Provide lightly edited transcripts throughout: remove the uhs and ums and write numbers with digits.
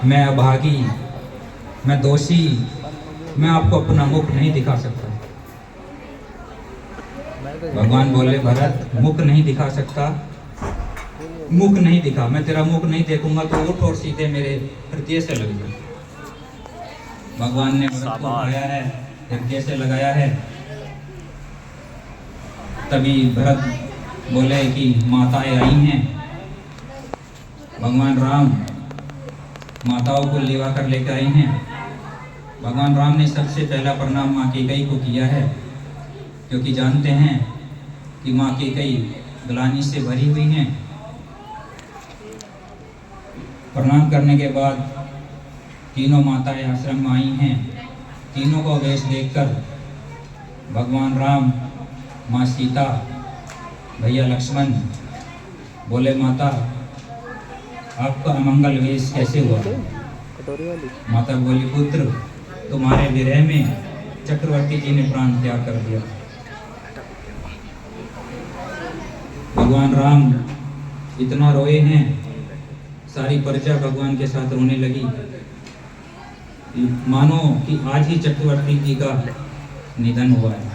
मैं अभागी, मैं दोषी, मैं आपको अपना मुख नहीं दिखा सकता। भगवान बोले भरत मुख नहीं दिखा सकता, मुख नहीं दिखा, मैं तेरा मुख नहीं देखूंगा तो उठ और सीधे मेरे हृदय से लग जा। भगवान ने भरत को उठाया है, हृदय से लगाया है। तभी भरत बोले कि माताएं आई हैं। भगवान राम माताओं को लिवा कर लेकर आए हैं। भगवान राम ने सबसे पहला प्रणाम माँ कैकेयी को किया है, क्योंकि जानते हैं कि माँ कैकेयी ग्लानि से भरी हुई हैं। प्रणाम करने के बाद तीनों माताएं आश्रम में आई हैं। तीनों का वेश देखकर भगवान राम, माँ सीता, भैया लक्ष्मण बोले माता आपका अमंगल वेश कैसे हुआ? माता बोली पुत्र तुम्हारे विरह में चक्रवर्ती जी ने प्राण त्याग कर दिया। भगवान राम इतना रोए हैं, सारी प्रजा भगवान के साथ रोने लगी, मानो कि आज ही चक्रवर्ती जी का निधन हुआ है।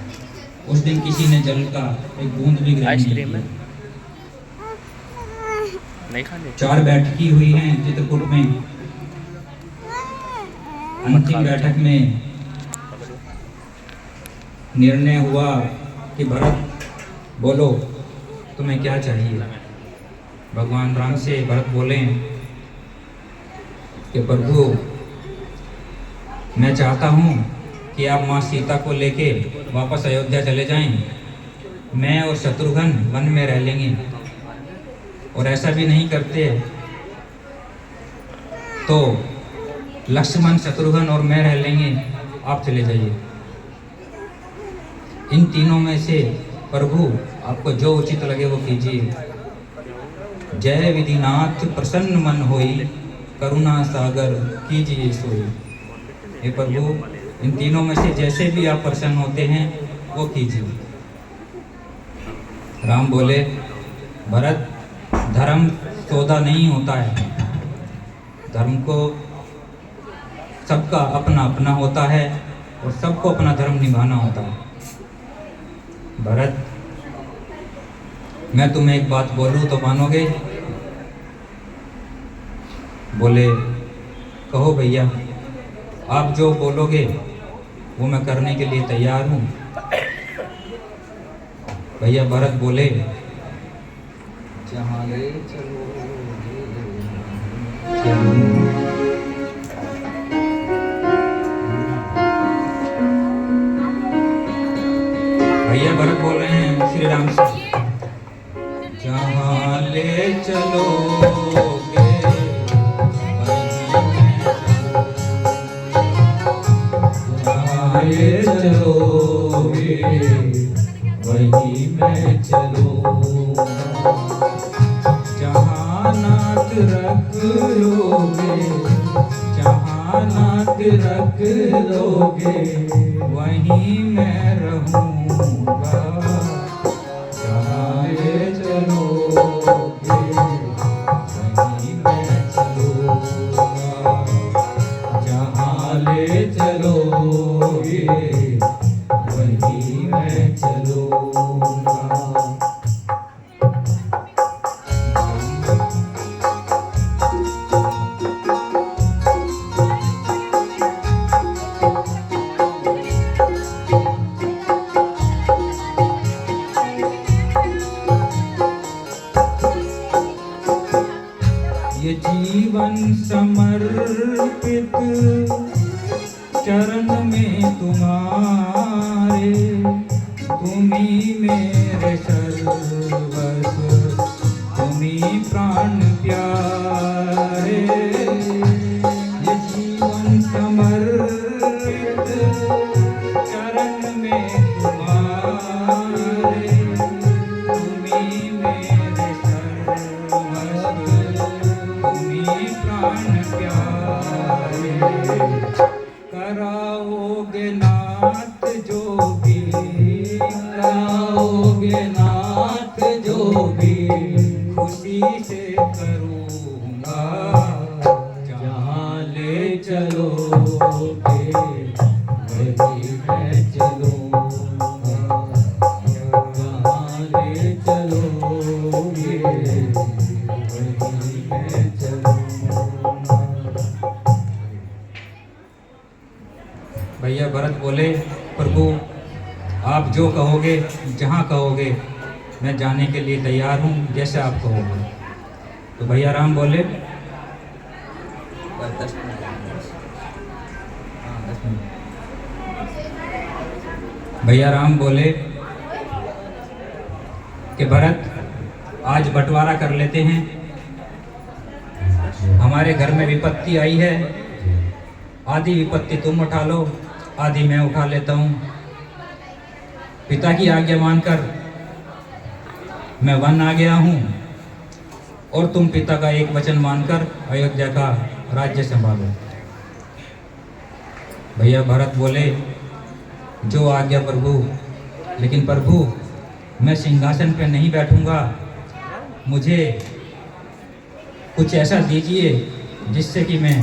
उस दिन किसी ने जल का एक बूंद भी ग्रहण नहीं किया। चार बैठकी हुई हैं चित्रकूट में। अंतिम बैठक में निर्णय हुआ कि भरत बोलो तुम्हें क्या चाहिए? भगवान राम से भरत बोले कि प्रभु मैं चाहता हूँ कि आप माँ सीता को लेके वापस अयोध्या चले जाएं। मैं और शत्रुघ्न वन में रह लेंगे, और ऐसा भी नहीं करते तो लक्ष्मण, शत्रुघ्न और मैं रह लेंगे, आप चले जाइए। इन तीनों में से प्रभु आपको जो उचित लगे वो कीजिए। जय विधिनाथ प्रसन्न मन होई, करुणा सागर कीजिए सोई। हे प्रभु इन तीनों में से जैसे भी आप प्रसन्न होते हैं वो कीजिए। राम बोले भरत धर्म सौदा नहीं होता है, धर्म को सबका अपना अपना होता है और सबको अपना धर्म निभाना होता है। भरत मैं तुम्हें एक बात बोलूं तो मानोगे? बोले कहो भैया, आप जो बोलोगे वो मैं करने के लिए तैयार हूँ। भैया भरत बोले जहाँ ले चलोगे भैया भरत बोल रहे हैं श्री राम से, जहाँ ले चलोगे ले चलोगे वही मैं चलूँगा। जहाँ नाथ रख लोगे, जहाँ नाथ रख लोगे वहीं मैं रहूँगा। जहाँ ले चलोगे वहीं मैं चलूँगा। जहाँ ले चलोगे वहीं मैं चलूँगा। ये जीवन समर्पित चरण में तुम्हारे, तुम्ही मेरे सर्वस्व, तुम्ही प्राण प्यारे। ये जीवन समर्पित चरण में तुम्हारे, तुम्ही मेरे सर्वस्व, तुम्ही प्राण प्यारे। कराओगे नाथ जो भी, कराओगे नाथ जो भी, खुशी से करूँगा। जहाँ भैया भरत बोले, प्रभु आप जो कहोगे, जहाँ कहोगे, मैं जाने के लिए तैयार हूँ, जैसे आप कहोगे। तो भैया राम बोले, भैया राम बोले कि भरत आज बंटवारा कर लेते हैं, हमारे घर में विपत्ति आई है, आधी विपत्ति तुम उठा लो, आधी मैं उठा लेता हूँ। पिता की आज्ञा मानकर मैं वन आ गया हूँ और तुम पिता का एक वचन मानकर अयोध्या का राज्य संभालो। भैया भरत बोले, जो आज्ञा प्रभु, लेकिन प्रभु मैं सिंहासन पर नहीं बैठूंगा, मुझे कुछ ऐसा दीजिए जिससे कि मैं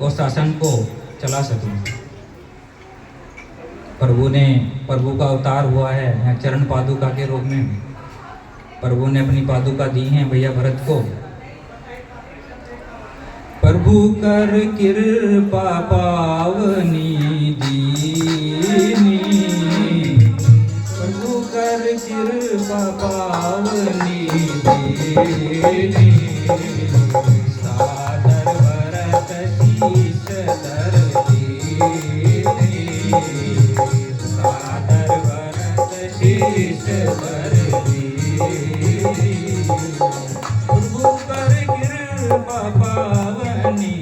उस शासन को चला सकूं। प्रभु का अवतार हुआ है चरण पादुका के रूप में। प्रभु ने अपनी पादुका दी हैं भैया भरत को। प्रभु कर कृपा पावनी दीनी, प्रभु कर कृपा पावनी दीनी, सादर भरत शीश धर दीनी, सादर भरत शीश धर दीनी, प्रभु कर कृपा पावनी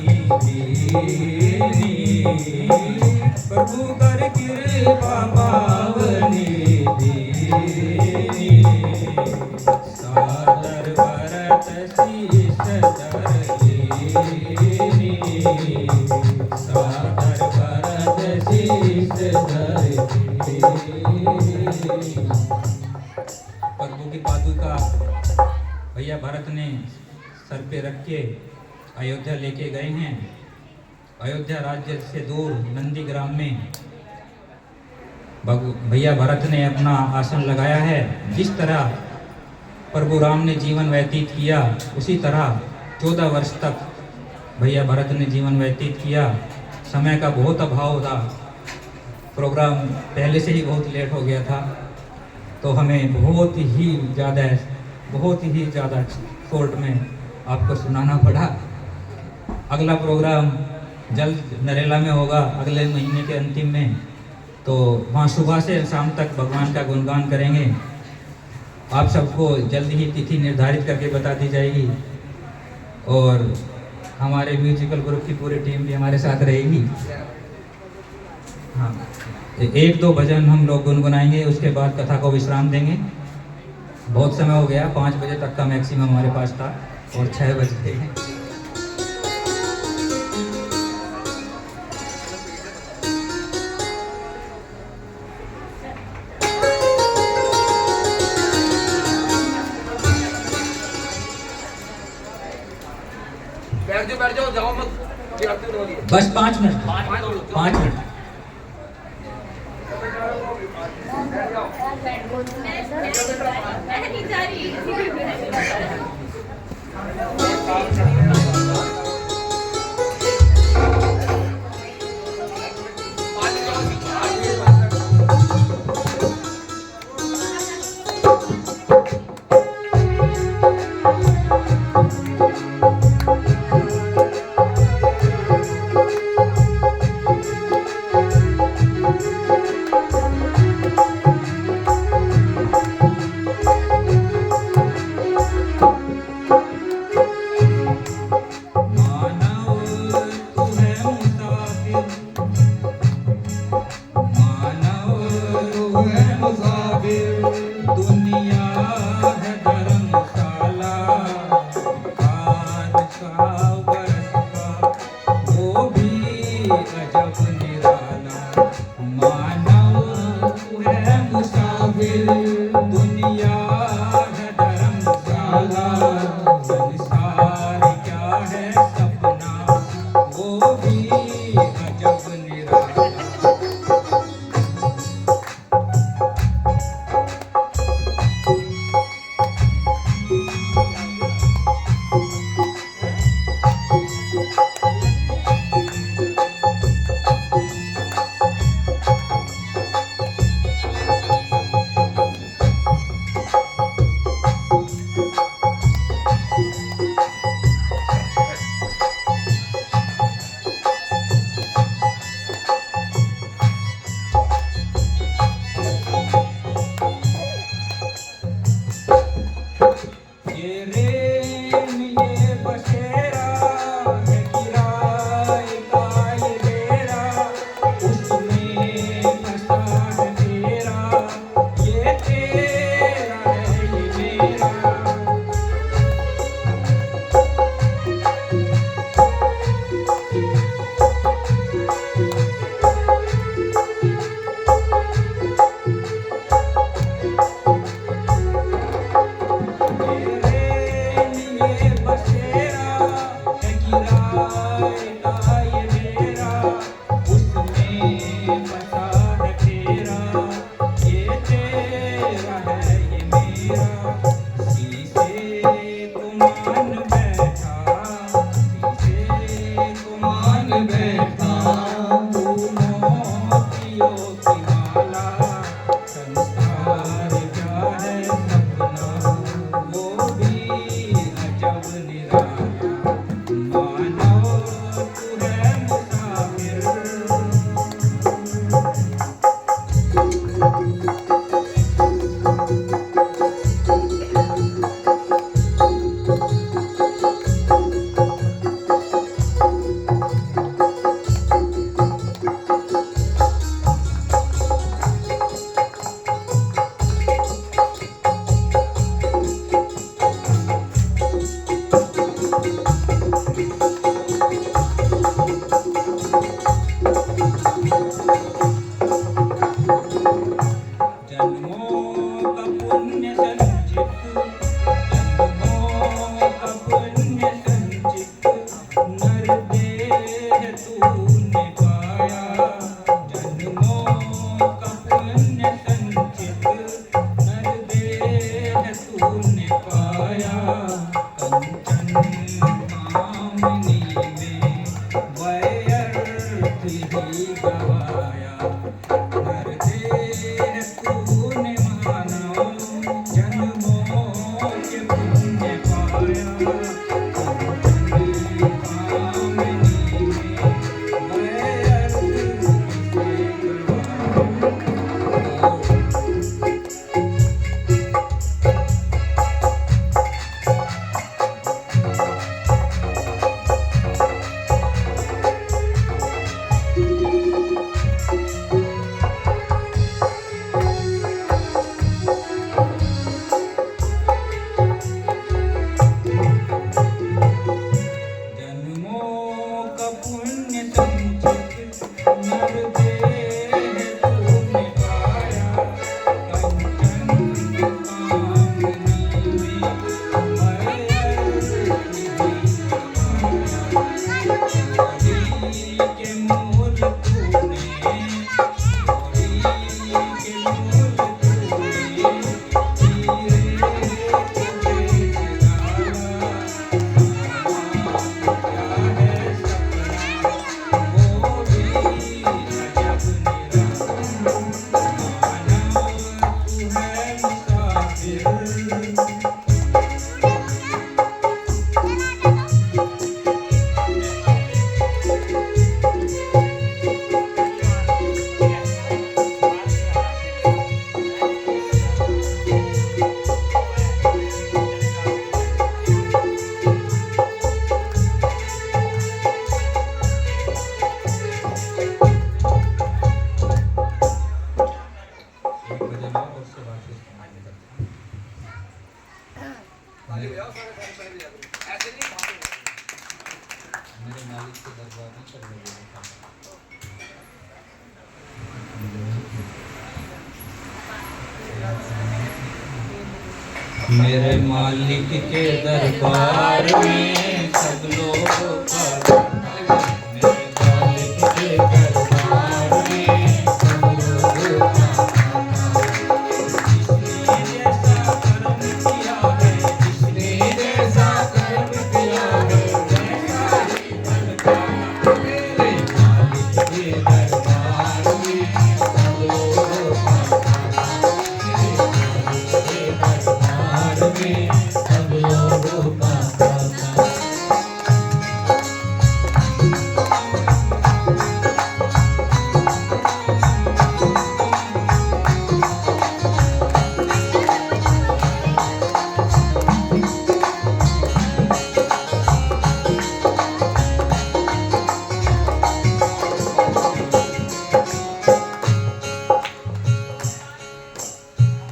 दीनी, प्रभु कर कृपा पावनी दीनी, सादर भरत शीश धर दीनी, सादर भरत शीश धर दीनी। प्रभु की पादुका भैया भरत ने सर पे रख के अयोध्या लेके गए हैं। अयोध्या राज्य से दूर नंदी ग्राम में भैया भरत ने अपना आसन लगाया है। जिस तरह प्रभु राम ने जीवन व्यतीत किया, उसी तरह 14 वर्ष तक भैया भरत ने जीवन व्यतीत किया। समय का बहुत अभाव था, प्रोग्राम पहले से ही बहुत लेट हो गया था, तो हमें बहुत ही ज़्यादा शॉर्ट में आपको सुनाना पड़ा। अगला प्रोग्राम जल्द नरेला में होगा, अगले महीने के अंतिम में, तो वहाँ सुबह से शाम तक भगवान का गुणगान करेंगे। आप सबको जल्द ही तिथि निर्धारित करके बता दी जाएगी और हमारे म्यूजिकल ग्रुप की पूरी टीम भी हमारे साथ रहेगी। हाँ, 1-2 भजन हम लोग गुनगुनाएंगे, उसके बाद कथा को विश्राम देंगे। बहुत समय हो गया, 5 बजे तक का मैक्सिमम हमारे पास था और 6 बज गए हैं। बैठ जाओ, जाओ मत। बस 5 मिनट, 5 मिनट। किराया ये मेरा, उसमें बसा है तेरा, ये तेरा है ये मेरा। शीशे को मान बैठा, शीशे को मान बैठा, मोतियों की माला, संसार क्या है सपना, वो भी अजब निराला, मानो तू है मुसाफिर। जन्मों का पुण्य संचित, जन्मों का पुण्य संचित, नरदेह तूने पाया। जन्मों का पुण्य संचित, नरदेह तूने पाया। कंचन कामनी में व्यर्थ ही गवाया, नरदेह तूने मानो, जन्मों के पुण्य पाया। कंचन कामनी में व्यर्थ ही गवाया। जन्मों का पुण्य संचित, नरदेह तूने पाया। कंचन कामनी में व्यर्थ ही गवाया। के मूल तूने, के मूल तूने, हीरे को बेच डाला। क्या है सपना, वो भी अजब निराला, मानो तू है मुसाफिर। एक बजे लाओ और उसके बाद फिर इस्तेमाल करते हैं। मेरे मालिक के दरबार में चल रही है। मेरे मालिक के दरबार में सब लोग मेरे मालिक के दरबार में सब लोग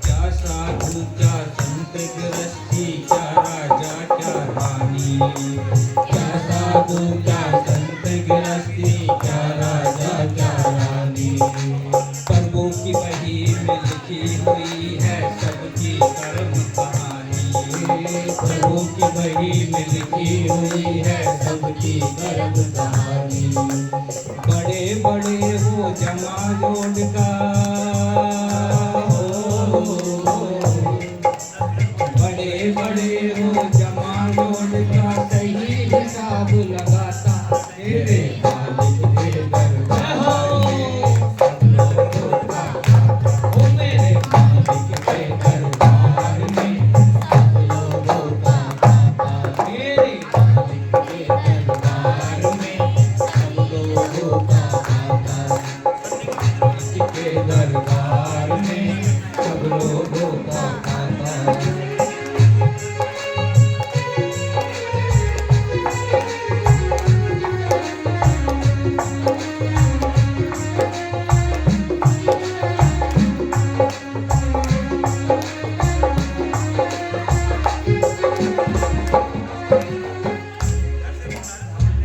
क्या साधु क्या संत गृहस्थी, क्या राजा क्या रानी। प्रभु की वही में लिखी हुई है सबकी कर्म कहानी। प्रभु की वही में लिखी हुई है सबकी की गर्भ कहानी। बड़े बड़े हो जमा जोड़ का, बड़े बड़े हो जमा जोड़ का, सही हिसाब लगाता तेरे मालिक के दरबार में सब लोगों का खाता। ओ मेरे मालिक के दरबार में सब लोगों का खाता। मेरे मालिक के दरबार में सब लोगों का खाता। मालिक के दरबार में सब लोगों का खाता।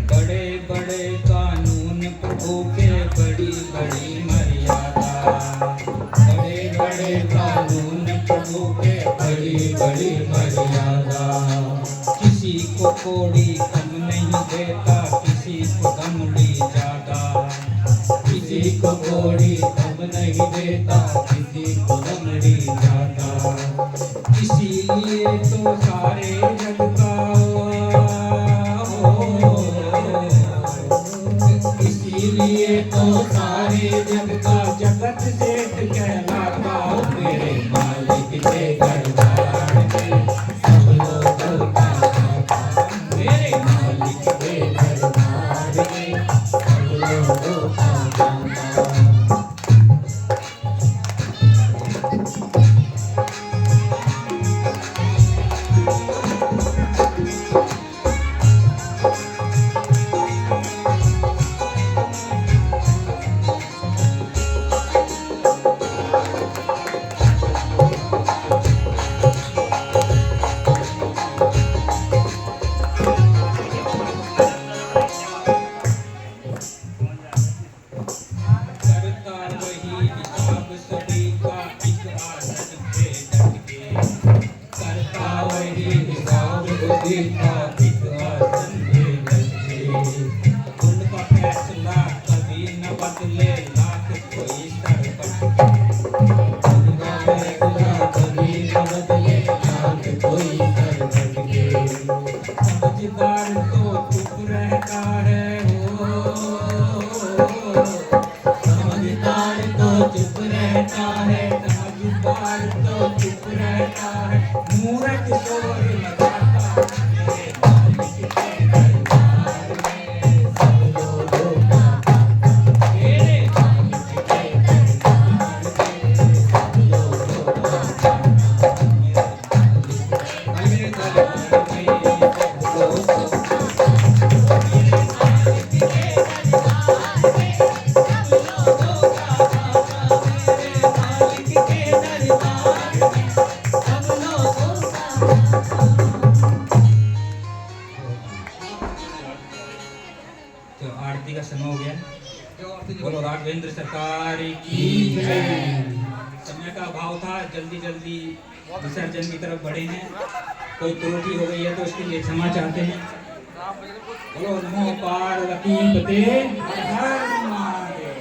बड़े बड़े कानून प्रभु के, बड़ी बड़ी मर्यादा। बड़े बड़े कानून प्रभु के, बड़ी बड़ी मर्यादा। किसी को कोड़ी कम नहीं देता, किसी को दमड़ी ज्यादा। किसी को कोड़ी कम नहीं देता, किसी को दमड़ी ज्यादा। इसीलिए तो सारे जग का, इसीलिए तो सारे जग का जगत सेठ कहलाता। मेरे मालिक के दरबार में सब लोगों का खाता। मेरे मालिक के दरबार में सब लोगों का खाता। करता वही हिसाब सभी का, एक आसन पे डट के। करता वही हिसाब सभी का, एक आसन पे डट के। उनका फैसला कभी न बदले, लाख कोई सर पटके। उनका फैसला कभी न बदले, लाख कोई सर पटके। समझदार तो चुप रहता है हो, समझदार तो चुप रहता है, समझदार तो चुप रहता है। मूर्ख शोर मचाता। मेरे मालिक के दरबार में सब लोगों का खाता। मेरे मालिक के दरबार में सब लोगों का खाता। मेरे दरबार में सब लोगों का तो आरती का समय हो गया। बोलो राघवेंद्र सरकार की जय। समय का अभाव था, जल्दी जल्दी विसर्जन की तरफ बढ़े हैं। कोई त्रुटि हो गई है तो उसके लिए क्षमा चाहते हैं। बोलो नमो पार्वती पते हर हर महादेव।